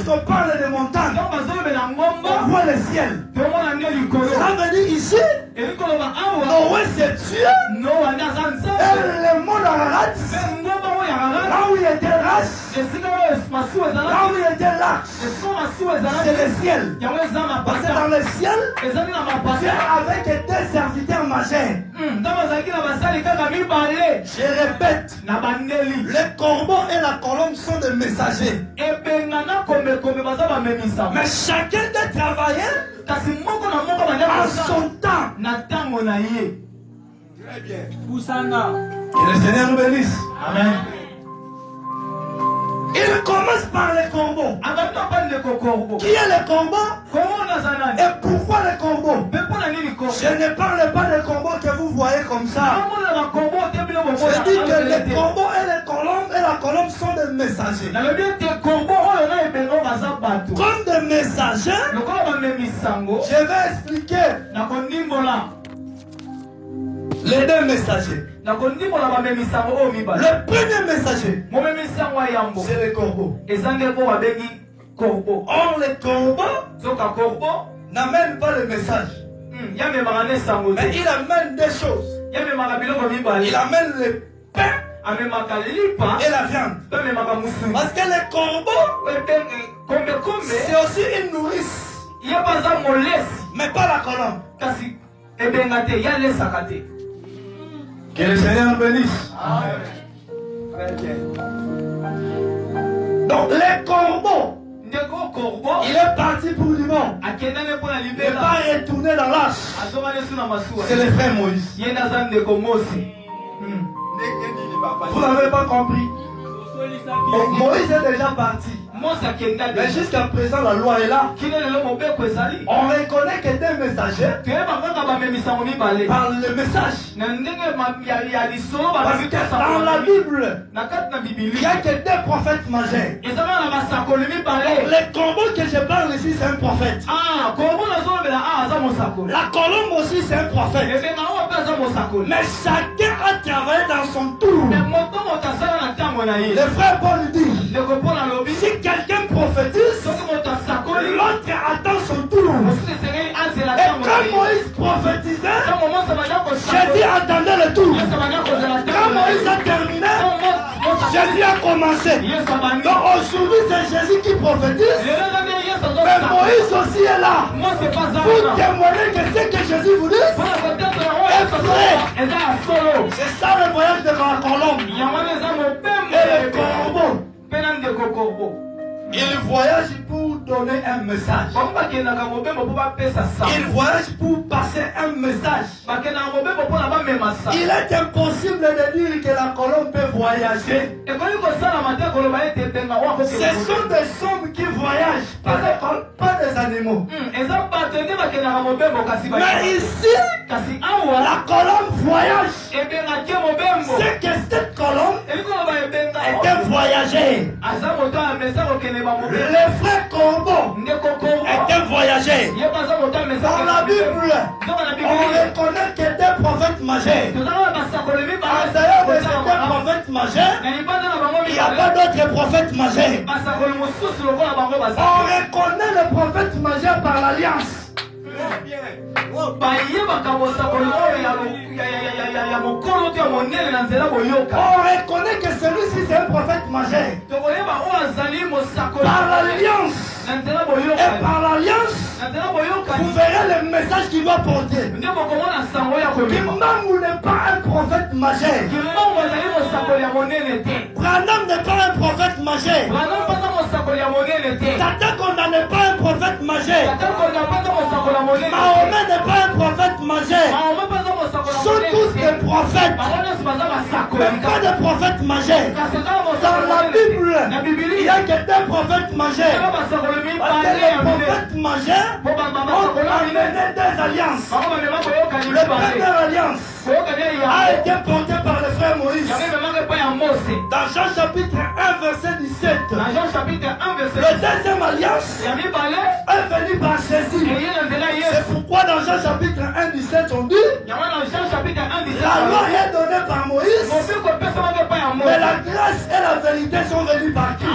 lorsqu'on parle de montagne, on voit le ciel. Ça veut dire ici, Noé c'est Dieu. Et le monde Ararat, là où il était rache, là où il était large, c'est le ciel. Parce que dans le ciel, Dieu avait des serviteurs majeurs. Je répète, les corbeaux et la colombe sont des messagers. Mais chacun doit travailler à son temps. Très bien. Que le Seigneur nous bénisse. Amen. Il commence par les corbeaux. Qui est le corbeau? Et pourquoi les corbeaux? Je ne parle pas des corbeaux que vous voyez comme ça. Je dis que les corbeaux et la colombe sont des messagers. Comme des messagers, je vais expliquer les deux messagers. Le premier messager, c'est le corbeau. Or, le corbeau n'amène pas le message. Mais il amène des choses. Il amène le pain et la viande. Parce que le corbeau, c'est aussi une nourrice. Mais pas la colombe. Que le Seigneur nous bénisse. Donc les corbeaux, il est parti pour du monde. Il n'est pas retourné dans l'arche. C'est le frère Moïse. Vous n'avez pas compris. Donc, Moïse est déjà parti. Mais jusqu'à présent, la loi est là. On reconnaît que des messagers parlent le message. Parce que dans la Bible, il n'y a que des prophètes majeurs. Les corbeaux que je parle ici, c'est un prophète. La colombe aussi, c'est un prophète. Mais chacun a travaillé dans son tour. Le frère Paul dit, si quelqu'un prophétise, l'autre attend son tour. Et quand Moïse prophétisait, Jésus attendait le tour. Quand Moïse a terminé, Jésus a commencé. Donc aujourd'hui, c'est Jésus qui prophétise. Mais Moïse aussi est là. Pour témoigner que ce que Jésus vous dit est vrai. C'est ça le voyage de la colombe. Et le corbeau. Il voyage pour donner un message. Il voyage pour passer un message. Il est impossible de dire que la colombe peut voyager. Ce sont des sommes qui voyagent, pas des animaux. Mais ici, la colombe voyage. C'est que cette colombe était voyagée. Les frères corbeaux étaient voyagés. Dans la Bible, on reconnaît que des prophètes majeurs. En dehors de ces prophètes majeurs, il n'y a pas d'autres prophètes majeurs. On reconnaît le prophète majeur par l'alliance. On reconnaît que celui-ci c'est un prophète majeur. Par l'alliance. Et par l'alliance, vous verrez le message qu'il va porter. Kimbangu n'est pas un prophète majeur. Branham n'est pas un prophète majeur. Tata Konda n'est pas un prophète majeur. Mahomet n'est pas un prophète majeur. Sont tous des prophètes. Mais pas des prophètes majeurs. Dans la Bible, il n'y a que des prophètes majeurs. Parce que les prophètes majeurs ont amené des alliances. La première alliance a été portée par le frère Moïse. Dans Jean chapitre 1 verset 17. Le deuxième alliance est venue par Jésus. C'est pourquoi dans Jean chapitre 1 17 on dit la loi est donnée par Moïse, mais la grâce et la vérité sont venues par qui?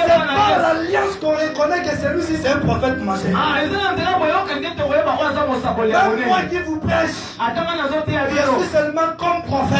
C'est pas alliance qu'on reconnaît que celui-ci c'est un prophète majeur. Même moi qui vous prêche, je suis seulement comme prophète.